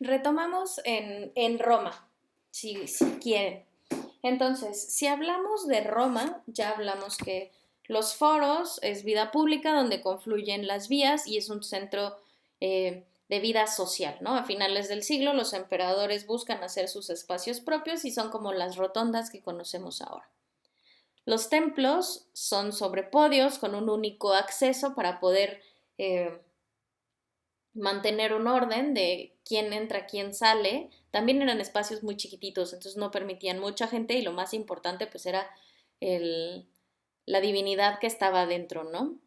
Retomamos en Roma, si quieren. Entonces, si hablamos de Roma, ya hablamos que los foros es vida pública donde confluyen las vías y es un centro de vida social, ¿no? A finales del siglo, los emperadores buscan hacer sus espacios propios y son como las rotondas que conocemos ahora. Los templos son sobre podios con un único acceso para poder eh, mantener un orden de quién entra, quién sale. También eran espacios muy chiquititos, entonces no permitían mucha gente y lo más importante pues era el, la divinidad que estaba dentro, ¿no?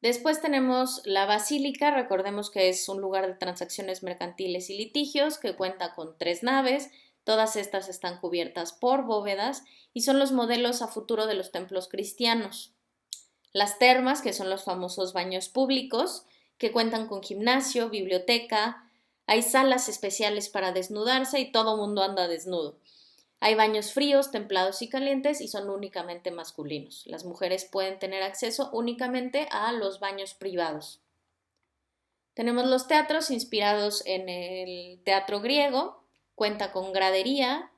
Después tenemos la basílica, recordemos que es un lugar de transacciones mercantiles y litigios que cuenta con 3 naves, todas estas están cubiertas por bóvedas y son los modelos a futuro de los templos cristianos. Las termas, que son los famosos baños públicos, que cuentan con gimnasio, biblioteca, hay salas especiales para desnudarse y todo mundo anda desnudo. Hay baños fríos, templados y calientes y son únicamente masculinos. Las mujeres pueden tener acceso únicamente a los baños privados. Tenemos los teatros inspirados en el teatro griego, cuenta con gradería,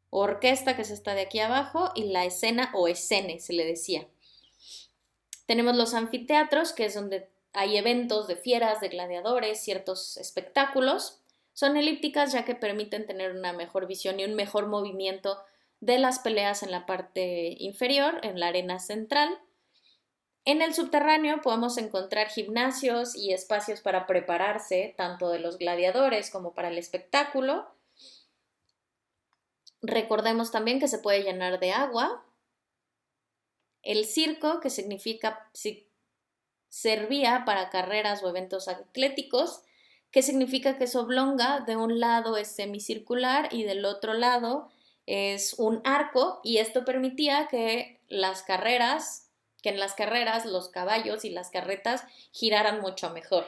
orquesta, que es esta de aquí abajo, y la escena o escene se le decía. Tenemos los anfiteatros, que es donde hay eventos de fieras, de gladiadores, ciertos espectáculos. Son elípticas ya que permiten tener una mejor visión y un mejor movimiento de las peleas en la parte inferior, en la arena central. En el subterráneo podemos encontrar gimnasios y espacios para prepararse, tanto de los gladiadores como para el espectáculo. Recordemos también que se puede llenar de agua. El circo, que significa servía para carreras o eventos atléticos, que significa que es oblonga, de un lado es semicircular y del otro lado es un arco, y esto permitía que en las carreras los caballos y las carretas giraran mucho mejor.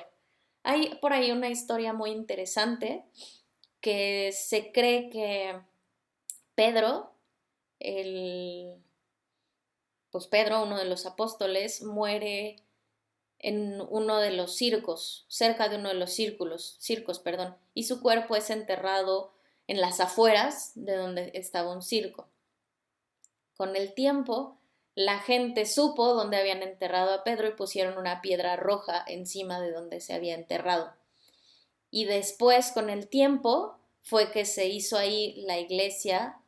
Hay por ahí una historia muy interesante que se cree que Pedro, el, pues Pedro, uno de los apóstoles, muere en uno de los circos, cerca de uno de los circos, perdón, y su cuerpo es enterrado en las afueras de donde estaba un circo. Con el tiempo, la gente supo dónde habían enterrado a Pedro y pusieron una piedra roja encima de donde se había enterrado. Y después, con el tiempo, fue que se hizo ahí la iglesia,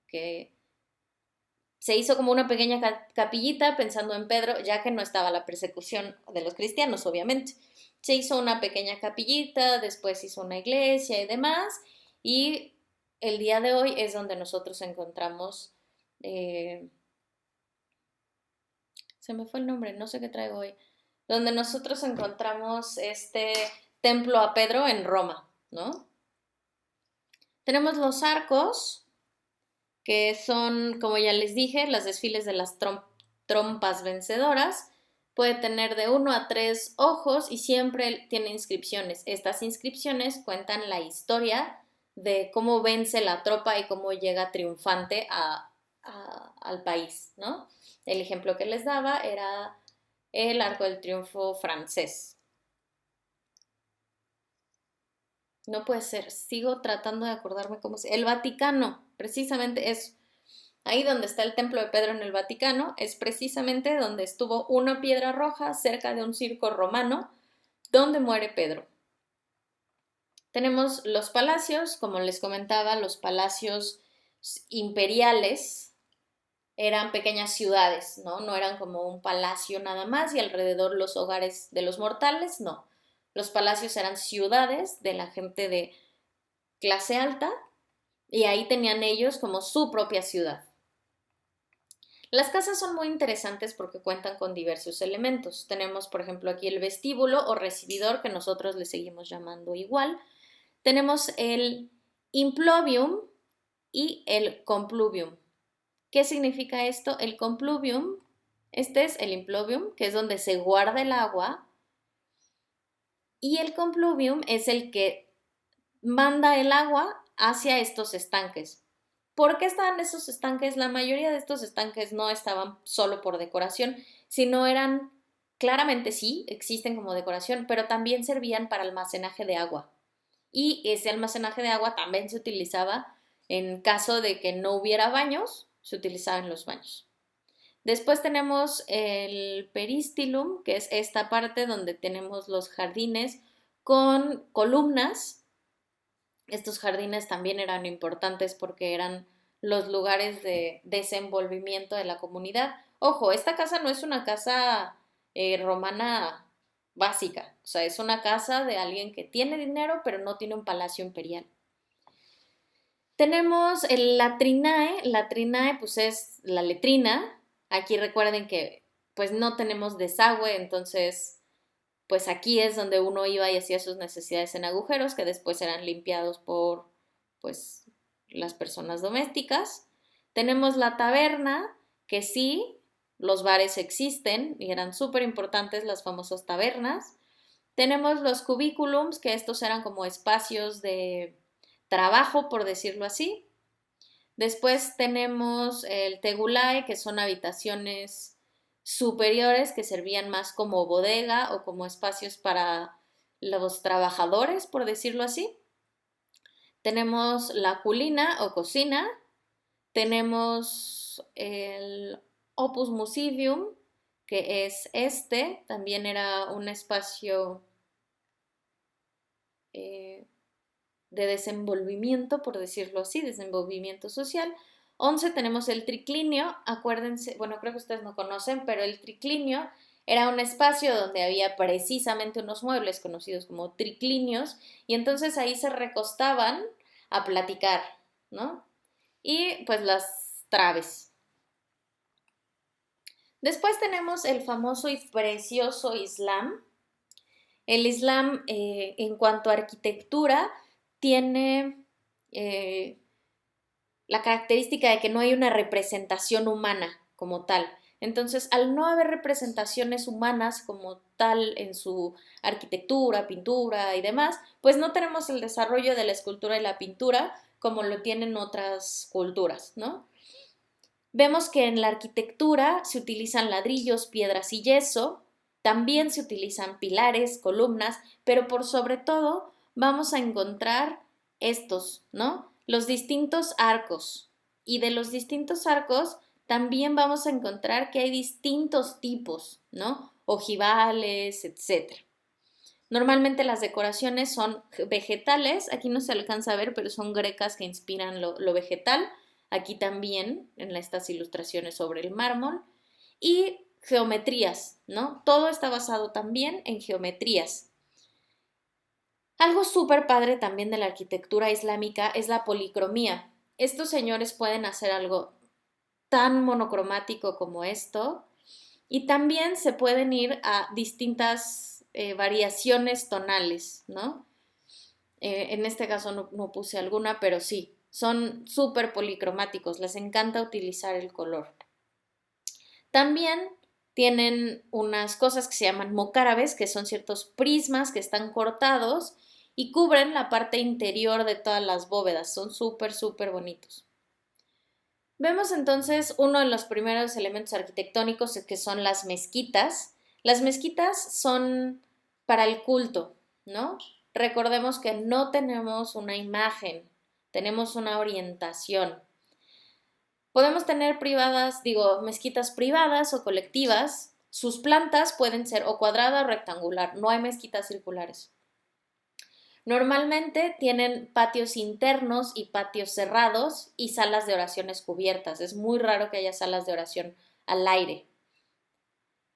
que se hizo como una pequeña capillita pensando en Pedro, ya que no estaba la persecución de los cristianos, obviamente. Se hizo una pequeña capillita, después hizo una iglesia y demás, y el día de hoy es donde nosotros encontramos, eh, se me fue el nombre, no sé qué traigo hoy, donde nosotros encontramos este templo a Pedro en Roma, ¿no? Tenemos los arcos, que son, como ya les dije, los desfiles de las trompas vencedoras. Puede tener de 1 a 3 ojos y siempre tiene inscripciones. Estas inscripciones cuentan la historia de cómo vence la tropa y cómo llega triunfante al país, ¿no? El ejemplo que les daba era el Arco del Triunfo francés. No puede ser, sigo tratando de acordarme cómo se... El Vaticano, precisamente es ahí donde está el templo de Pedro en el Vaticano, es precisamente donde estuvo una piedra roja cerca de un circo romano donde muere Pedro. Tenemos los palacios, como les comentaba, los palacios imperiales eran pequeñas ciudades, ¿no? No eran como un palacio nada más y alrededor los hogares de los mortales, no. Los palacios eran ciudades de la gente de clase alta y ahí tenían ellos como su propia ciudad. Las casas son muy interesantes porque cuentan con diversos elementos. Tenemos, por ejemplo, aquí el vestíbulo o recibidor, que nosotros le seguimos llamando igual. Tenemos el impluvium y el compluvium. ¿Qué significa esto? El compluvium, este es el impluvium, que es donde se guarda el agua, y el compluvium es el que manda el agua hacia estos estanques. ¿Por qué estaban esos estanques? La mayoría de estos estanques no estaban solo por decoración, sino eran claramente sí, existen como decoración, pero también servían para almacenaje de agua. Y ese almacenaje de agua también se utilizaba en caso de que no hubiera baños, se utilizaba en los baños. Después tenemos el peristilum, que es esta parte donde tenemos los jardines con columnas. Estos jardines también eran importantes porque eran los lugares de desenvolvimiento de la comunidad. Ojo, esta casa no es una casa romana básica, o sea, es una casa de alguien que tiene dinero pero no tiene un palacio imperial. Tenemos el la trinae pues es la letrina. Aquí recuerden que pues no tenemos desagüe, entonces pues aquí es donde uno iba y hacía sus necesidades en agujeros que después eran limpiados por pues las personas domésticas. Tenemos la taberna, que sí, los bares existen y eran súper importantes las famosas tabernas. Tenemos los cubículums, que estos eran como espacios de trabajo, por decirlo así. Después tenemos el tegulae, que son habitaciones superiores que servían más como bodega o como espacios para los trabajadores, por decirlo así. Tenemos la culina o cocina, tenemos el opus musivium, que es también era un espacio eh, de desenvolvimiento, por decirlo así, desenvolvimiento social. 11 tenemos el triclinio, acuérdense, bueno, creo que ustedes no conocen, pero el triclinio era un espacio donde había precisamente unos muebles conocidos como triclinios y entonces ahí se recostaban a platicar, ¿no? Y pues las traves. Después tenemos el famoso y precioso Islam. El Islam, en cuanto a arquitectura, tiene la característica de que no hay una representación humana como tal. Entonces, al no haber representaciones humanas como tal en su arquitectura, pintura y demás, pues no tenemos el desarrollo de la escultura y la pintura como lo tienen otras culturas, ¿no? Vemos que en la arquitectura se utilizan ladrillos, piedras y yeso, también se utilizan pilares, columnas, pero por sobre todo vamos a encontrar estos, ¿no? Los distintos arcos. Y de los distintos arcos también vamos a encontrar que hay distintos tipos, ¿no? Ojivales, etcétera. Normalmente las decoraciones son vegetales, aquí no se alcanza a ver, pero son grecas que inspiran lo vegetal, aquí también en estas ilustraciones sobre el mármol, y geometrías, ¿no? Todo está basado también en geometrías. Algo súper padre también de la arquitectura islámica es la policromía. Estos señores pueden hacer algo tan monocromático como esto y también se pueden ir a distintas variaciones tonales, ¿no? En este caso no puse alguna, pero sí, son súper policromáticos, les encanta utilizar el color. También tienen unas cosas que se llaman mocárabes, que son ciertos prismas que están cortados y cubren la parte interior de todas las bóvedas, son súper, súper bonitos. Vemos entonces uno de los primeros elementos arquitectónicos que son las mezquitas. Las mezquitas son para el culto, ¿no? Recordemos que no tenemos una imagen, tenemos una orientación. Podemos tener mezquitas privadas o colectivas. Sus plantas pueden ser o cuadrada o rectangular, no hay mezquitas circulares. Normalmente tienen patios internos y patios cerrados y salas de oraciones cubiertas. Es muy raro que haya salas de oración al aire.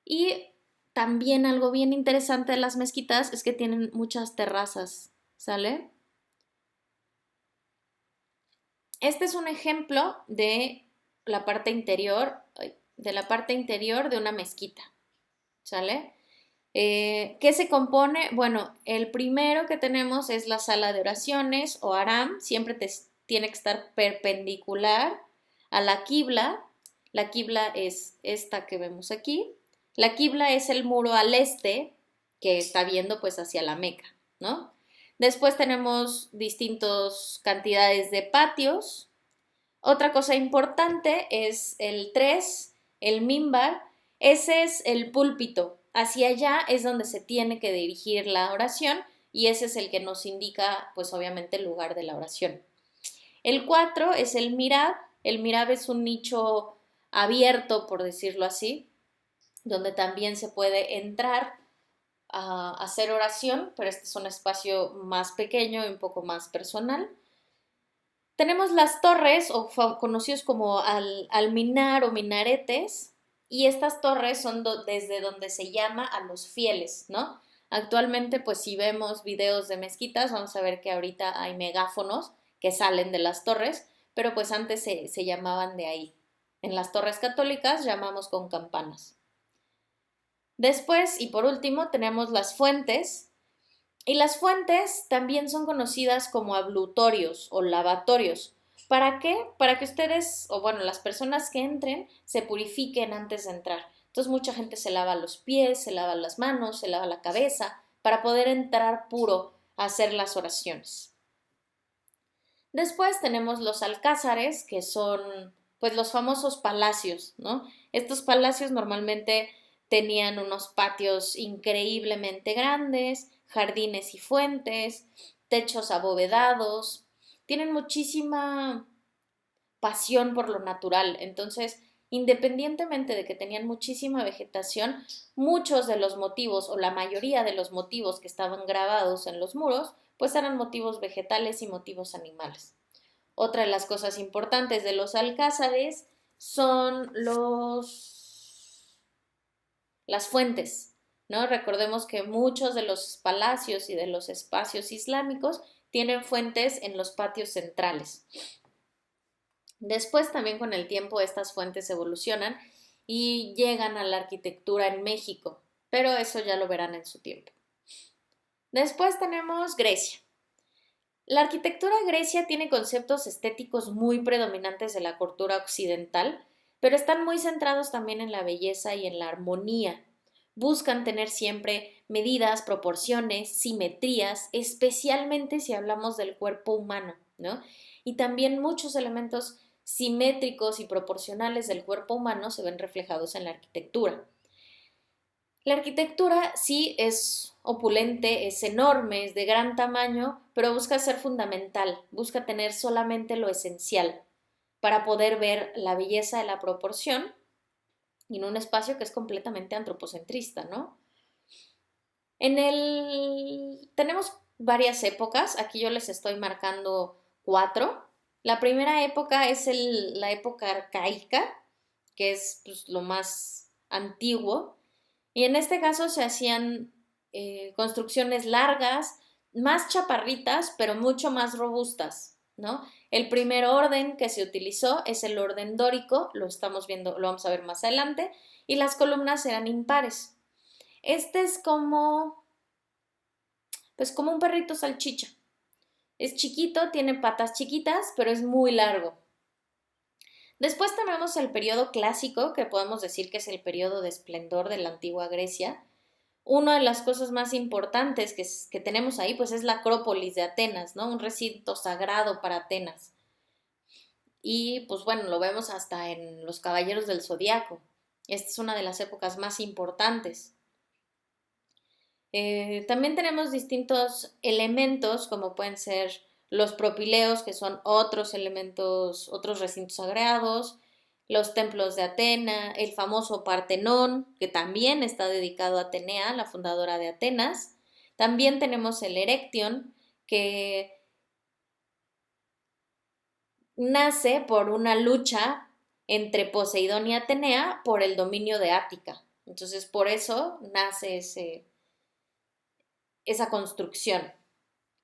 Y también algo bien interesante de las mezquitas es que tienen muchas terrazas, ¿sale? Este es un ejemplo de la parte interior, de una mezquita, ¿sale? ¿Qué se compone? Bueno, el primero que tenemos es la sala de oraciones o aram, siempre tiene que estar perpendicular a la quibla. La quibla es esta que vemos aquí. La quibla es el muro al este que está viendo pues hacia la Meca, ¿no? Después tenemos distintas cantidades de patios. Otra cosa importante es el 3, el mimbar. Ese es el púlpito. hacia allá es donde se tiene que dirigir la oración y ese es el que nos indica, pues obviamente, el lugar de la oración. El 4 es el mihrab. El mihrab es un nicho abierto, por decirlo así, donde también se puede entrar a hacer oración, pero este es un espacio más pequeño y un poco más personal. Tenemos las torres, o conocidos como alminar o minaretes, y estas torres son desde donde se llama a los fieles, ¿no? Actualmente, pues si vemos videos de mezquitas, vamos a ver que ahorita hay megáfonos que salen de las torres, pero pues antes se llamaban de ahí. En las torres católicas llamamos con campanas. Después, y por último, tenemos las fuentes, y las fuentes también son conocidas como ablutorios o lavatorios. ¿Para qué? Para que ustedes, o bueno, las personas que entren, se purifiquen antes de entrar. Entonces mucha gente se lava los pies, se lava las manos, se lava la cabeza, para poder entrar puro a hacer las oraciones. Después tenemos los alcázares, que son pues los famosos palacios, ¿no? Estos palacios normalmente tenían unos patios increíblemente grandes, jardines y fuentes, techos abovedados, tienen muchísima pasión por lo natural, entonces, independientemente de que tenían muchísima vegetación, muchos de los motivos o la mayoría de los motivos que estaban grabados en los muros, pues eran motivos vegetales y motivos animales. Otra de las cosas importantes de los alcázares son las fuentes, ¿no? Recordemos que muchos de los palacios y de los espacios islámicos tienen fuentes en los patios centrales. Después también con el tiempo estas fuentes evolucionan y llegan a la arquitectura en México, pero eso ya lo verán en su tiempo. Después tenemos Grecia. La arquitectura grecia tiene conceptos estéticos muy predominantes de la cultura occidental, pero están muy centrados también en la belleza y en la armonía. Buscan tener siempre medidas, proporciones, simetrías, especialmente si hablamos del cuerpo humano, ¿no? Y también muchos elementos simétricos y proporcionales del cuerpo humano se ven reflejados en la arquitectura. La arquitectura sí es opulente, es enorme, es de gran tamaño, pero busca ser fundamental, busca tener solamente lo esencial para poder ver la belleza de la proporción en un espacio que es completamente antropocentrista, ¿no? Tenemos varias épocas, aquí yo les estoy marcando 4. La primera época es la época arcaica, que es pues, lo más antiguo, y en este caso se hacían construcciones largas, más chaparritas, pero mucho más robustas, ¿no? El primer orden que se utilizó es el orden dórico, lo estamos viendo, lo vamos a ver más adelante, y las columnas eran impares. Este es pues como un perrito salchicha. Es chiquito, tiene patas chiquitas, pero es muy largo. Después tenemos el periodo clásico, que podemos decir que es el periodo de esplendor de la antigua Grecia. Una de las cosas más importantes que tenemos ahí, pues es la Acrópolis de Atenas, ¿no? Un recinto sagrado para Atenas. Y pues bueno, lo vemos hasta en los Caballeros del Zodiaco. Esta es una de las épocas más importantes. También tenemos distintos elementos, como pueden ser los propileos, que son otros elementos, otros recintos sagrados, los templos de Atena, el famoso Partenón, que también está dedicado a Atenea, la fundadora de Atenas. También tenemos el Erección, que nace por una lucha entre Poseidón y Atenea por el dominio de Ática. Entonces, por eso nace esa construcción.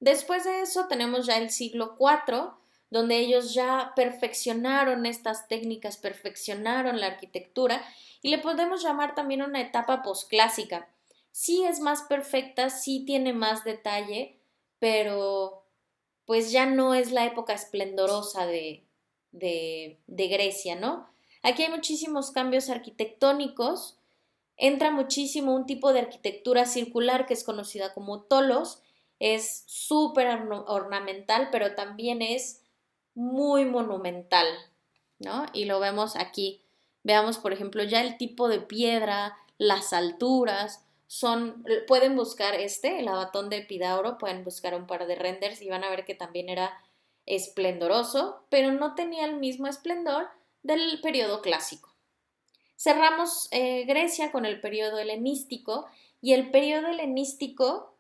Después de eso tenemos ya el siglo IV, donde ellos ya perfeccionaron estas técnicas, perfeccionaron la arquitectura y le podemos llamar también una etapa posclásica. Sí es más perfecta, sí tiene más detalle, pero pues ya no es la época esplendorosa de Grecia, ¿no? Aquí hay muchísimos cambios arquitectónicos, entra muchísimo un tipo de arquitectura circular que es conocida como tolos, es súper ornamental, pero también es muy monumental, ¿no? Y lo vemos aquí. Veamos, por ejemplo, ya el tipo de piedra, las alturas, pueden buscar el Abatón de Epidauro, pueden buscar un par de renders y van a ver que también era esplendoroso, pero no tenía el mismo esplendor del periodo clásico. Cerramos Grecia con el periodo helenístico, y el periodo helenístico,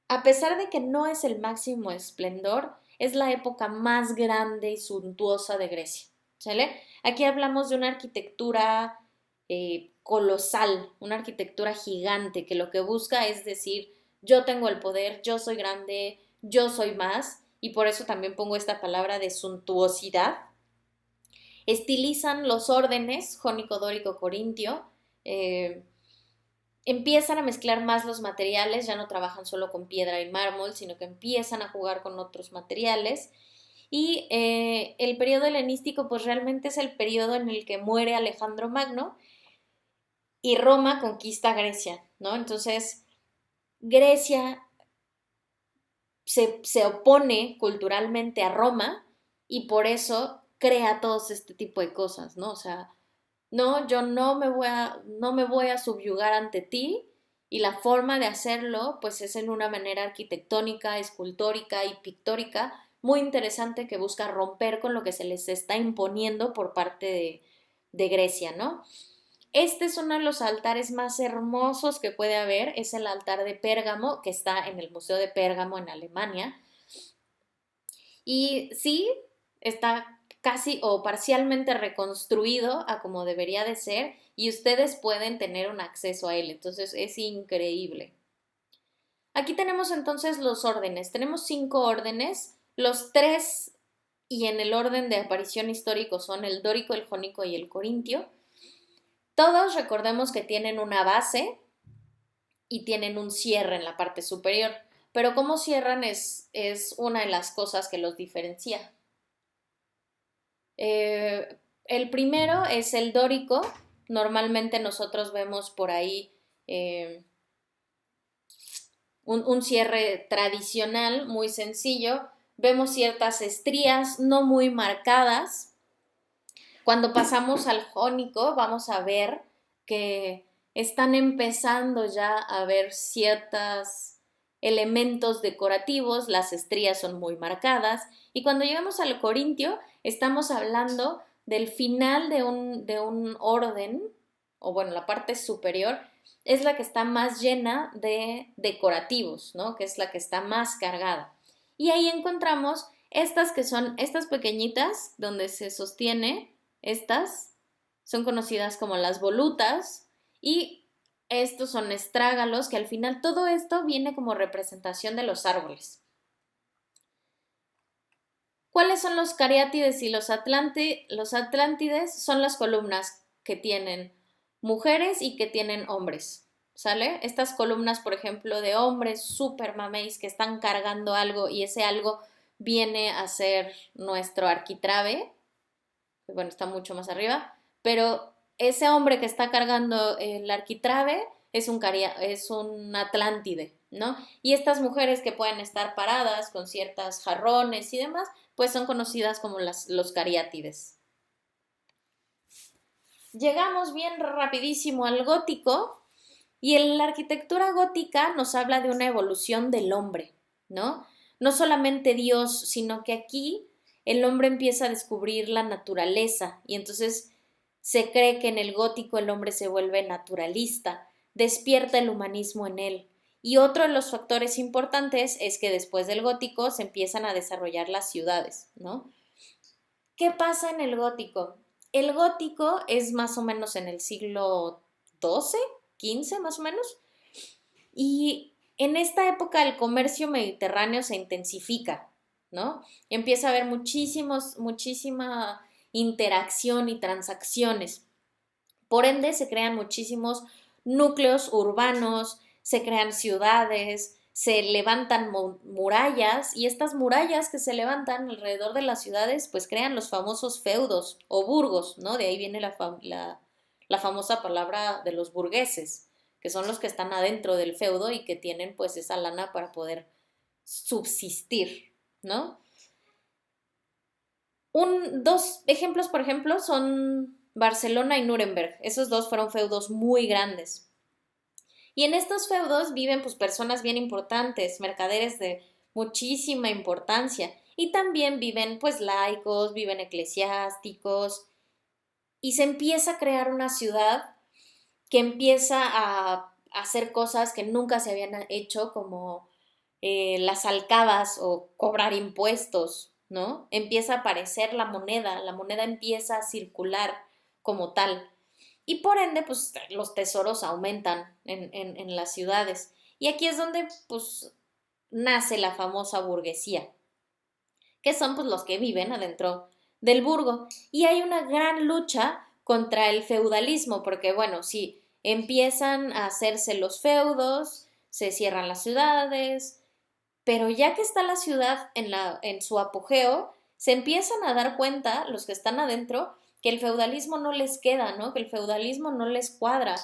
a pesar de que no es el máximo esplendor, es la época más grande y suntuosa de Grecia. ¿Sale? Aquí hablamos de una arquitectura colosal, una arquitectura gigante que lo que busca es decir, yo tengo el poder, yo soy grande, yo soy más, y por eso también pongo esta palabra de suntuosidad. Estilizan los órdenes jónico, dórico, corintio, empiezan a mezclar más los materiales, ya no trabajan solo con piedra y mármol, sino que empiezan a jugar con otros materiales. Y el periodo helenístico pues realmente es el periodo en el que muere Alejandro Magno y Roma conquista Grecia, ¿no? Entonces Grecia se opone culturalmente a Roma y por eso crea todos este tipo de cosas, ¿no? O sea, no, yo no me voy a subyugar ante ti, y la forma de hacerlo pues es en una manera arquitectónica, escultórica y pictórica muy interesante que busca romper con lo que se les está imponiendo por parte de Grecia, ¿no? Este es uno de los altares más hermosos que puede haber, es el altar de Pérgamo, que está en el Museo de Pérgamo en Alemania. Y sí, está casi o parcialmente reconstruido a como debería de ser, y ustedes pueden tener un acceso a él, entonces es increíble. Aquí tenemos entonces los órdenes, tenemos 5 órdenes, los 3 y en el orden de aparición histórico son el dórico, el jónico y el corintio. Todos recordemos que tienen una base y tienen un cierre en la parte superior, pero cómo cierran es una de las cosas que los diferencia. El primero es el dórico. Normalmente nosotros vemos por ahí un cierre tradicional muy sencillo. Vemos ciertas estrías no muy marcadas. Cuando pasamos al jónico vamos a ver que están empezando ya a ver ciertos elementos decorativos, las estrías son muy marcadas, y cuando llegamos al corintio estamos hablando del final de un orden, o bueno, la parte superior es la que está más llena de decorativos, ¿no? Que es la que está más cargada. Y ahí encontramos estas que son estas pequeñitas donde se sostiene, estas son conocidas como las volutas, y estos son estrágalos, que al final todo esto viene como representación de los árboles. ¿Cuáles son los cariátides y los atlántides? Son las columnas que tienen mujeres y que tienen hombres, ¿sale? Estas columnas, por ejemplo, de hombres super mameis que están cargando algo, y ese algo viene a ser nuestro arquitrabe, que bueno, está mucho más arriba, pero ese hombre que está cargando el arquitrabe es un atlántide, ¿no? Y estas mujeres que pueden estar paradas con ciertas jarrones y demás, pues son conocidas como los cariátides. Llegamos bien rapidísimo al gótico, y en la arquitectura gótica nos habla de una evolución del hombre, ¿no? No solamente Dios, sino que aquí el hombre empieza a descubrir la naturaleza, y entonces se cree que en el gótico el hombre se vuelve naturalista, despierta el humanismo en él. Y otro de los factores importantes es que después del gótico se empiezan a desarrollar las ciudades, ¿no? ¿Qué pasa en el gótico? El gótico es más o menos en el siglo XII, XV más o menos, y en esta época el comercio mediterráneo se intensifica, ¿no? Empieza a haber muchísima interacción y transacciones. Por ende, se crean muchísimos núcleos urbanos, se crean ciudades, se levantan murallas, y estas murallas que se levantan alrededor de las ciudades pues crean los famosos feudos o burgos, ¿no? De ahí viene la famosa palabra de los burgueses, que son los que están adentro del feudo y que tienen pues esa lana para poder subsistir, ¿no? Dos ejemplos, por ejemplo, son Barcelona y Nuremberg. Esos dos fueron feudos muy grandes. Y en estos feudos viven pues personas bien importantes, mercaderes de muchísima importancia. Y también viven pues laicos, viven eclesiásticos. Y se empieza a crear una ciudad que empieza a hacer cosas que nunca se habían hecho, como las alcabas o cobrar impuestos, ¿no? Empieza a aparecer la moneda empieza a circular como tal. Y por ende, pues los tesoros aumentan en las ciudades. Y aquí es donde, pues, nace la famosa burguesía, que son pues los que viven adentro del burgo. Y hay una gran lucha contra el feudalismo, porque bueno, sí, empiezan a hacerse los feudos, se cierran las ciudades, pero ya que está la ciudad en su apogeo, se empiezan a dar cuenta los que están adentro que el feudalismo no les queda, ¿no? Que el feudalismo no les cuadra.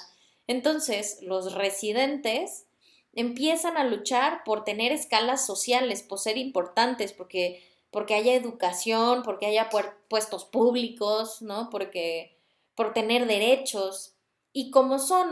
Entonces, los residentes empiezan a luchar por tener escalas sociales, por ser importantes, porque haya educación, porque haya puestos públicos, ¿no? Por tener derechos. Y como son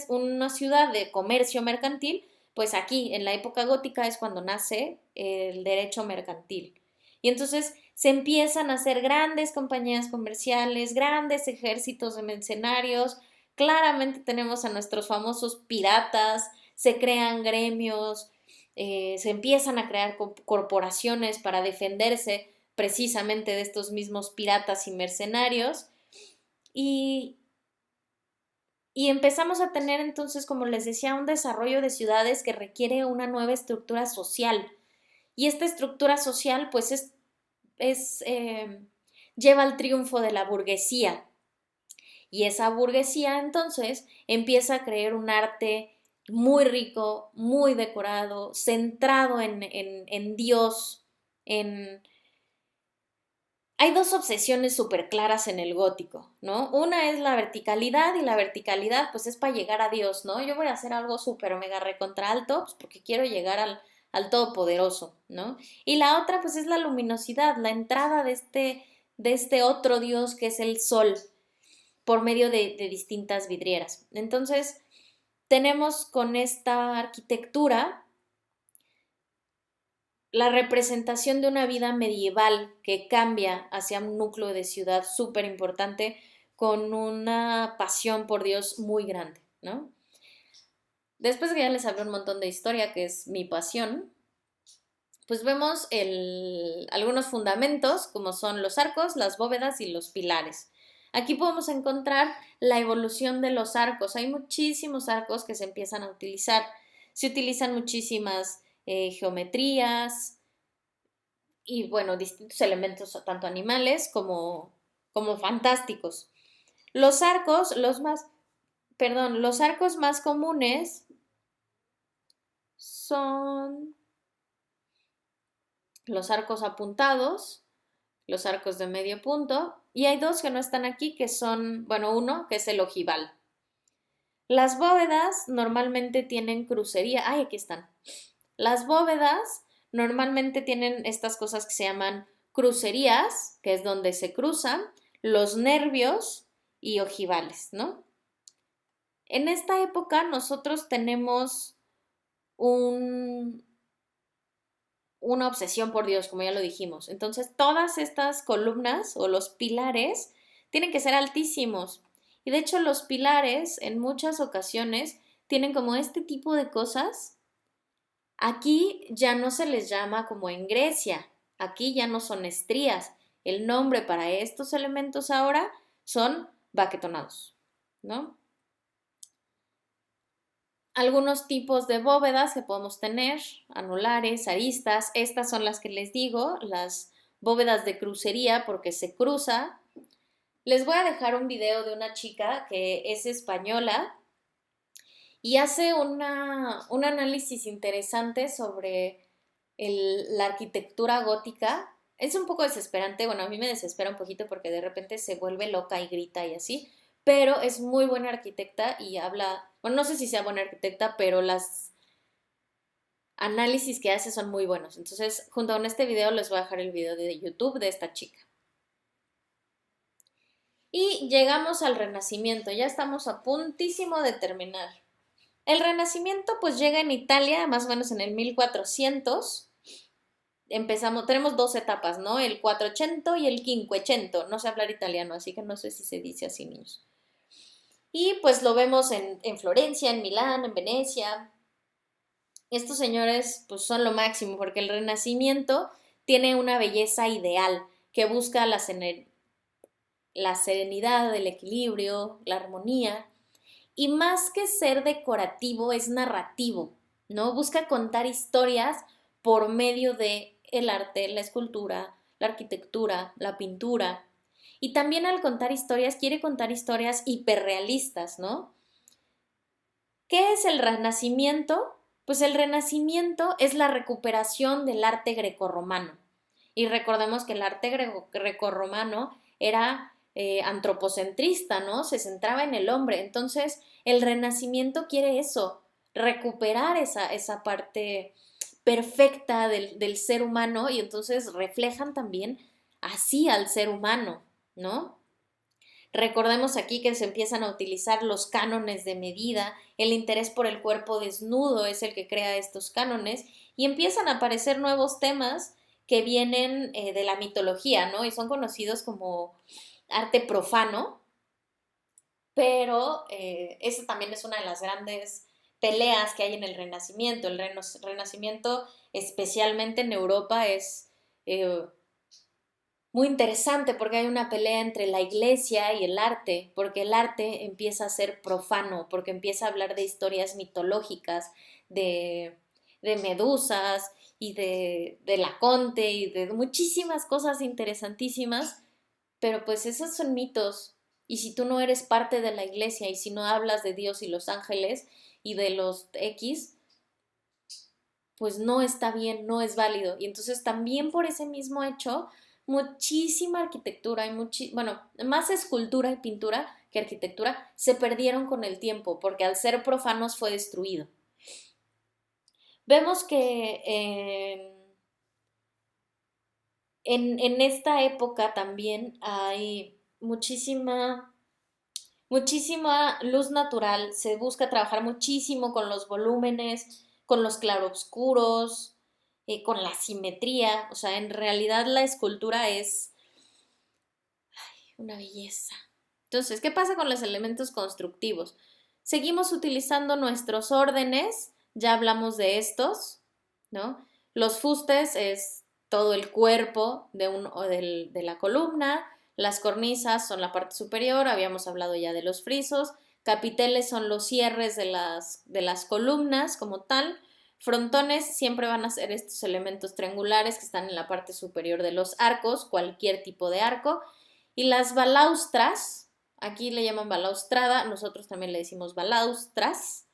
una ciudad de comercio mercantil, pues aquí, en la época gótica, es cuando nace el derecho mercantil. Y entonces se empiezan a hacer grandes compañías comerciales, grandes ejércitos de mercenarios. Claramente tenemos a nuestros famosos piratas, se crean gremios, se empiezan a crear corporaciones para defenderse precisamente de estos mismos piratas y mercenarios. Y, y empezamos a tener entonces, como les decía, un desarrollo de ciudades que requiere una nueva estructura social. Y esta estructura social pues lleva al triunfo de la burguesía. Y esa burguesía entonces empieza a crear un arte muy rico, muy decorado, centrado en Dios, en... Hay dos obsesiones súper claras en el gótico, ¿no? Una es la verticalidad y la verticalidad pues es para llegar a Dios, ¿no? Yo voy a hacer algo súper mega recontra alto pues, porque quiero llegar al Todopoderoso, ¿no? Y la otra pues es la luminosidad, la entrada de este otro Dios que es el sol por medio de distintas vidrieras. Entonces, tenemos con esta arquitectura la representación de una vida medieval que cambia hacia un núcleo de ciudad súper importante con una pasión por Dios muy grande, ¿no? Después que ya les hablé un montón de historia, que es mi pasión, pues vemos algunos fundamentos como son los arcos, las bóvedas y los pilares. Aquí podemos encontrar la evolución de los arcos. Hay muchísimos arcos que se empiezan a utilizar. Se utilizan muchísimas geometrías y, bueno, distintos elementos, tanto animales como fantásticos. Los arcos, los arcos más comunes son los arcos apuntados, los arcos de medio punto, y hay dos que no están aquí, que son, bueno, uno que es el ojival. Las bóvedas normalmente tienen crucería. Ay, aquí están. Las bóvedas normalmente tienen estas cosas que se llaman crucerías, que es donde se cruzan, los nervios y ojivales, ¿no? En esta época nosotros tenemos una obsesión por Dios, como ya lo dijimos. Entonces, todas estas columnas o los pilares tienen que ser altísimos. Y de hecho, los pilares en muchas ocasiones tienen como este tipo de cosas. Aquí ya no se les llama como en Grecia. Aquí ya no son estrías. El nombre para estos elementos ahora son baquetonados, ¿no? Algunos tipos de bóvedas que podemos tener, anulares, aristas, estas son las que les digo, las bóvedas de crucería porque se cruza. Les voy a dejar un video de una chica que es española y hace un análisis interesante sobre la arquitectura gótica. Es un poco desesperante, bueno, a mí me desespera un poquito porque de repente se vuelve loca y grita y así, pero es muy buena arquitecta y habla, bueno, no sé si sea buena arquitecta, pero las análisis que hace son muy buenos. Entonces, junto con este video les voy a dejar el video de YouTube de esta chica. Y llegamos al Renacimiento, ya estamos a puntísimo de terminar. El Renacimiento pues llega en Italia más o menos en el 1400. Tenemos dos etapas, ¿no? El Quattrocento y el Quinquecento. No sé hablar italiano, así que no sé si se dice así, niños. Y pues lo vemos en Florencia, en Milán, en Venecia. Estos señores pues son lo máximo porque el Renacimiento tiene una belleza ideal que busca la serenidad, el equilibrio, la armonía. Y más que ser decorativo, es narrativo, ¿no? Busca contar historias por medio de el arte, la escultura, la arquitectura, la pintura. Y también al contar historias, quiere contar historias hiperrealistas, ¿no? ¿Qué es el Renacimiento? Pues el Renacimiento es la recuperación del arte grecorromano. Y recordemos que el arte grecorromano era antropocentrista, ¿no? Se centraba en el hombre. Entonces, el Renacimiento quiere eso, recuperar esa parte perfecta del ser humano y entonces reflejan también así al ser humano, ¿no? Recordemos aquí que se empiezan a utilizar los cánones de medida, el interés por el cuerpo desnudo es el que crea estos cánones y empiezan a aparecer nuevos temas que vienen de la mitología, ¿no? Y son conocidos como arte profano, pero esa también es una de las grandes peleas que hay en el Renacimiento. El Renacimiento, especialmente en Europa, es muy interesante porque hay una pelea entre la iglesia y el arte, porque el arte empieza a ser profano, porque empieza a hablar de historias mitológicas, de, de medusas y de Laconte y de muchísimas cosas interesantísimas, pero pues esos son mitos. Y si tú no eres parte de la iglesia y si no hablas de Dios y los ángeles y de los X, pues no está bien, no es válido. Y entonces también por ese mismo hecho, muchísima arquitectura y bueno, más escultura y pintura que arquitectura se perdieron con el tiempo, porque al ser profanos fue destruido. Vemos que en esta época también hay muchísima luz natural, se busca trabajar muchísimo con los volúmenes, con los claroscuros, con la simetría, o sea, en realidad la escultura es una belleza. Entonces, ¿qué pasa con los elementos constructivos? Seguimos utilizando nuestros órdenes, ya hablamos de estos, ¿no? Los fustes es todo el cuerpo de la columna, las cornisas son la parte superior, habíamos hablado ya de los frisos, capiteles son los cierres de las columnas como tal, frontones siempre van a ser estos elementos triangulares que están en la parte superior de los arcos, cualquier tipo de arco, y las balaustras, aquí le llaman balaustrada, nosotros también le decimos balaustras,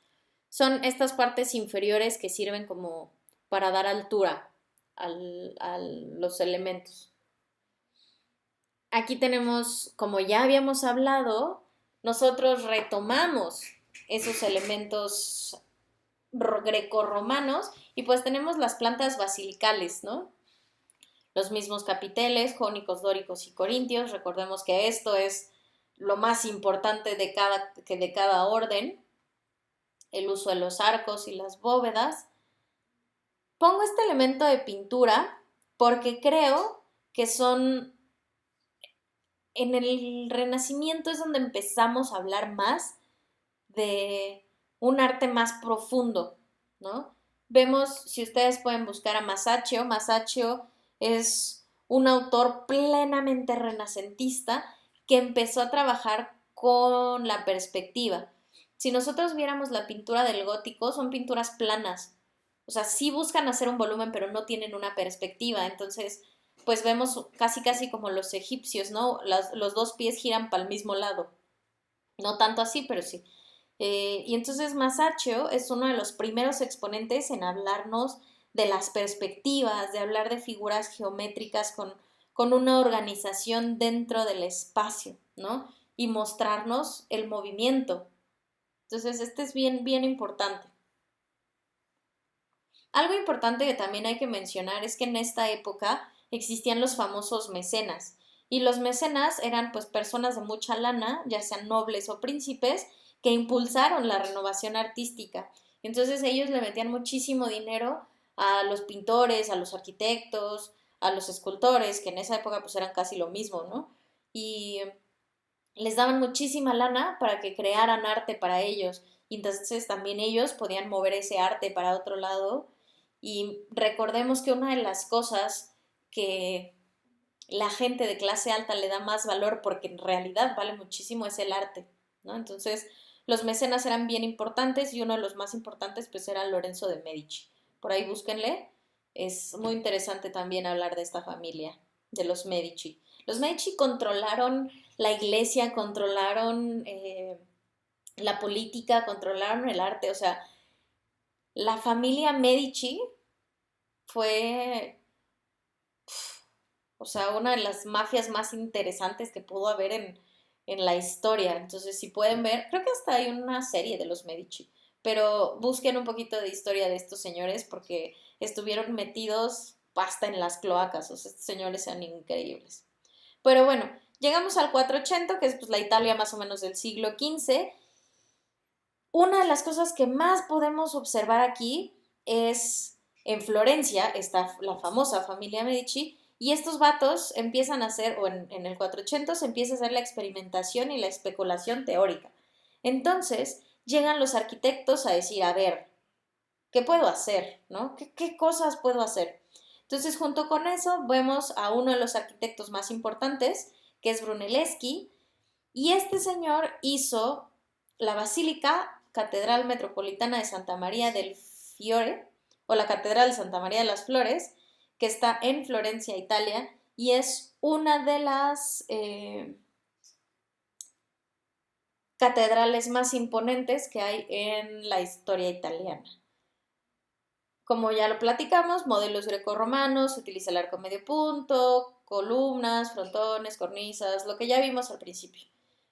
son estas partes inferiores que sirven como para dar altura a los elementos. Aquí tenemos, como ya habíamos hablado, nosotros retomamos esos elementos grecorromanos y pues tenemos las plantas basilicales, ¿no? Los mismos capiteles, jónicos, dóricos y corintios. Recordemos que esto es lo más importante de cada orden, el uso de los arcos y las bóvedas. Pongo este elemento de pintura porque creo que en el Renacimiento es donde empezamos a hablar más de un arte más profundo, ¿no? Vemos, si ustedes pueden buscar a Masaccio es un autor plenamente renacentista que empezó a trabajar con la perspectiva. Si nosotros viéramos la pintura del gótico, son pinturas planas. O sea, sí buscan hacer un volumen, pero no tienen una perspectiva. Entonces, pues vemos casi como los egipcios, ¿no? Los dos pies giran para el mismo lado. No tanto así, pero sí. Y entonces Masaccio es uno de los primeros exponentes en hablarnos de las perspectivas, de hablar de figuras geométricas con una organización dentro del espacio, ¿no? Y mostrarnos el movimiento. Entonces, este es bien importante. Algo importante que también hay que mencionar es que en esta época existían los famosos mecenas. Y los mecenas eran pues personas de mucha lana, ya sean nobles o príncipes, que impulsaron la renovación artística. Entonces ellos le metían muchísimo dinero a los pintores, a los arquitectos, a los escultores, que en esa época pues eran casi lo mismo, ¿no? Y les daban muchísima lana para que crearan arte para ellos. Y entonces también ellos podían mover ese arte para otro lado. Y recordemos que una de las cosas que la gente de clase alta le da más valor porque en realidad vale muchísimo es el arte, ¿no? Entonces, los mecenas eran bien importantes y uno de los más importantes pues era Lorenzo de Medici. Por ahí búsquenle. Es muy interesante también hablar de esta familia, de los Medici. Los Medici controlaron la iglesia, controlaron la política, controlaron el arte. O sea, la familia Medici fue, o sea, una de las mafias más interesantes que pudo haber en la historia. Entonces, si pueden ver, creo que hasta hay una serie de los Medici, pero busquen un poquito de historia de estos señores porque estuvieron metidos hasta en las cloacas. O sea, estos señores eran increíbles. Pero bueno, llegamos al 480, que es pues, la Italia más o menos del siglo XV. Una de las cosas que más podemos observar aquí es en Florencia, está la famosa familia Medici, y estos vatos empiezan a hacer, o en el 480 se empieza a hacer la experimentación y la especulación teórica. Entonces, llegan los arquitectos a decir, a ver, ¿qué puedo hacer? ¿No? ¿Qué cosas puedo hacer? Entonces, junto con eso, vemos a uno de los arquitectos más importantes, que es Brunelleschi, y este señor hizo la Basílica Catedral Metropolitana de Santa María del Fiore, o la Catedral de Santa María de las Flores, que está en Florencia, Italia, y es una de las catedrales más imponentes que hay en la historia italiana. Como ya lo platicamos, modelos grecorromanos, se utiliza el arco medio punto, columnas, frontones, cornisas, lo que ya vimos al principio.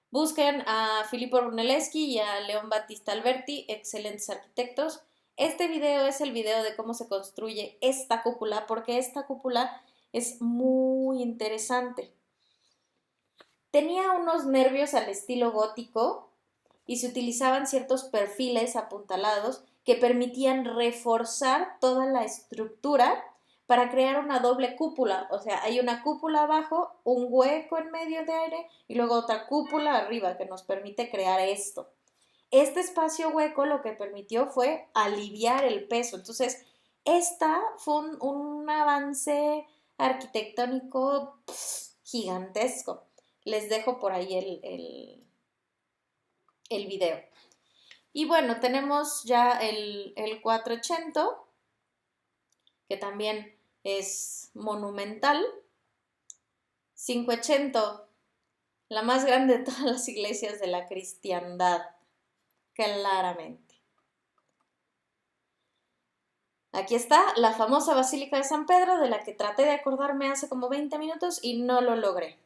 Busquen a Filippo Brunelleschi y a León Battista Alberti, excelentes arquitectos. Este video es el video de cómo se construye esta cúpula, porque esta cúpula es muy interesante. Tenía unos nervios al estilo gótico y se utilizaban ciertos perfiles apuntalados que permitían reforzar toda la estructura para crear una doble cúpula. O sea, hay una cúpula abajo, un hueco en medio de aire y luego otra cúpula arriba que nos permite crear esto. Este espacio hueco lo que permitió fue aliviar el peso. Entonces, esta fue un avance arquitectónico gigantesco. Les dejo por ahí el video. Y bueno, tenemos ya el 480, que también es monumental. 580, la más grande de todas las iglesias de la cristiandad, claramente. Aquí está la famosa Basílica de San Pedro, de la que traté de acordarme hace como 20 minutos y no lo logré.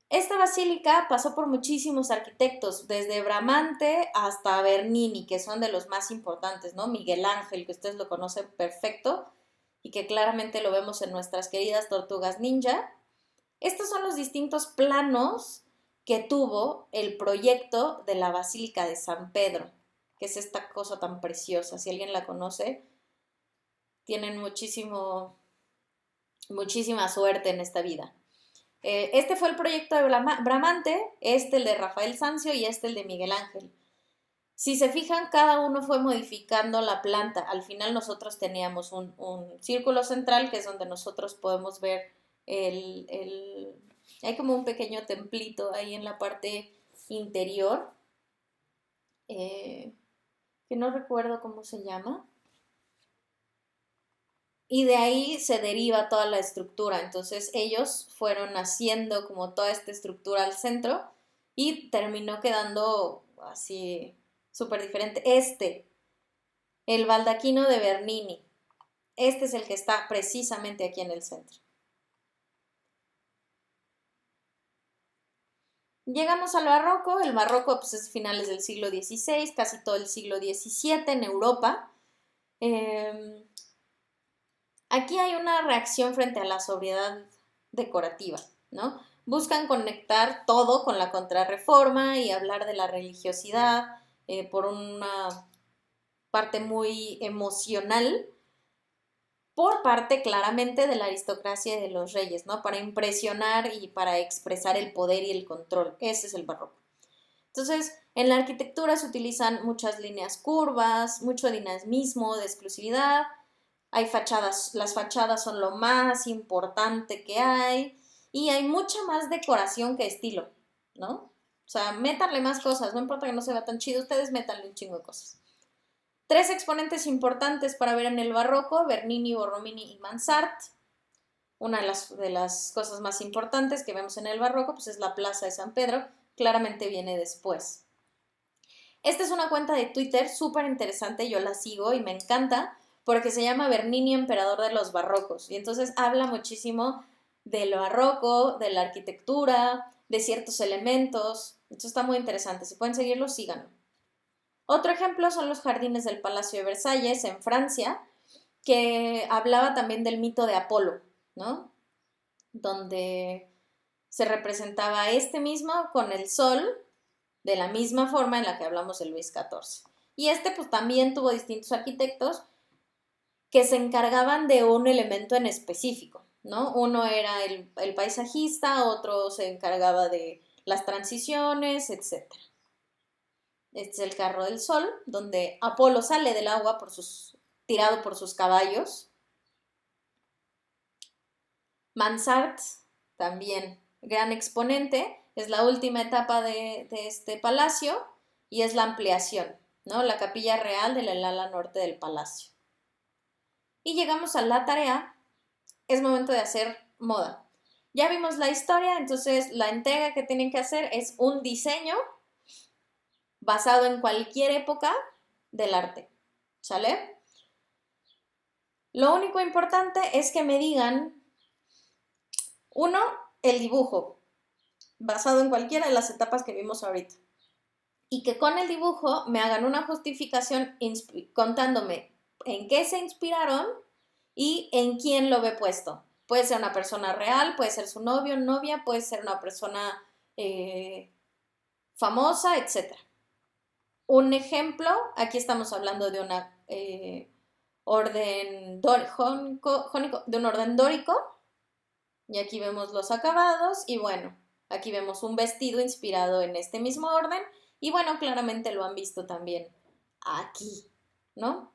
Esta basílica pasó por muchísimos arquitectos, desde Bramante hasta Bernini, que son de los más importantes, ¿no? Miguel Ángel, que ustedes lo conocen perfecto y que claramente lo vemos en nuestras queridas tortugas ninja. Estos son los distintos planos que tuvo el proyecto de la Basílica de San Pedro, que es esta cosa tan preciosa. Si alguien la conoce, tienen muchísima suerte en esta vida. Este fue el proyecto de Bramante, este el de Rafael Sanzio y este el de Miguel Ángel. Si se fijan, cada uno fue modificando la planta. Al final nosotros teníamos un círculo central, que es donde nosotros podemos ver hay como un pequeño templito ahí en la parte interior, que no recuerdo cómo se llama. Y de ahí se deriva toda la estructura. Entonces ellos fueron haciendo como toda esta estructura al centro y terminó quedando así súper diferente. El baldaquino de Bernini, este es el que está precisamente aquí en el centro. Llegamos al barroco. El barroco pues, es finales del siglo XVI, casi todo el siglo XVII en Europa. Aquí hay una reacción frente a la sobriedad decorativa, ¿no? Buscan conectar todo con la Contrarreforma y hablar de la religiosidad por una parte muy emocional, por parte claramente de la aristocracia y de los reyes, ¿no? Para impresionar y para expresar el poder y el control. Ese es el barroco. Entonces, en la arquitectura se utilizan muchas líneas curvas, mucho dinamismo, de exclusividad. Hay fachadas, las fachadas son lo más importante que hay y hay mucha más decoración que estilo, ¿no? O sea, métanle más cosas, no importa que no se vea tan chido, ustedes métanle un chingo de cosas. Tres exponentes importantes para ver en el barroco: Bernini, Borromini y Mansart. Una de las cosas más importantes que vemos en el barroco pues es la Plaza de San Pedro, claramente viene después. Esta es una cuenta de Twitter súper interesante, yo la sigo y me encanta porque se llama Bernini, emperador de los barrocos, y entonces habla muchísimo del barroco, de la arquitectura, de ciertos elementos. Entonces está muy interesante, si pueden seguirlo, síganlo. Otro ejemplo son los jardines del Palacio de Versalles en Francia, que hablaba también del mito de Apolo, ¿no? Donde se representaba a este mismo con el sol de la misma forma en la que hablamos de Luis XIV. Y este pues también tuvo distintos arquitectos que se encargaban de un elemento en específico, ¿no? Uno era el paisajista, otro se encargaba de las transiciones, etc. Este es el carro del sol, donde Apolo sale del agua tirado por sus caballos. Mansart, también gran exponente, es la última etapa de este palacio y es la ampliación, ¿no? La capilla real del ala norte del palacio. Y llegamos a la tarea, es momento de hacer moda. Ya vimos la historia, entonces la entrega que tienen que hacer es un diseño basado en cualquier época del arte, ¿sale? Lo único importante es que me digan, uno, el dibujo, basado en cualquiera de las etapas que vimos ahorita. Y que con el dibujo me hagan una justificación contándome en qué se inspiraron y en quién lo ve puesto. Puede ser una persona real, puede ser su novio, novia, puede ser una persona famosa, etc. Un ejemplo, aquí estamos hablando de una orden de un orden dórico, y aquí vemos los acabados, y bueno, aquí vemos un vestido inspirado en este mismo orden, y bueno, claramente lo han visto también aquí, ¿no?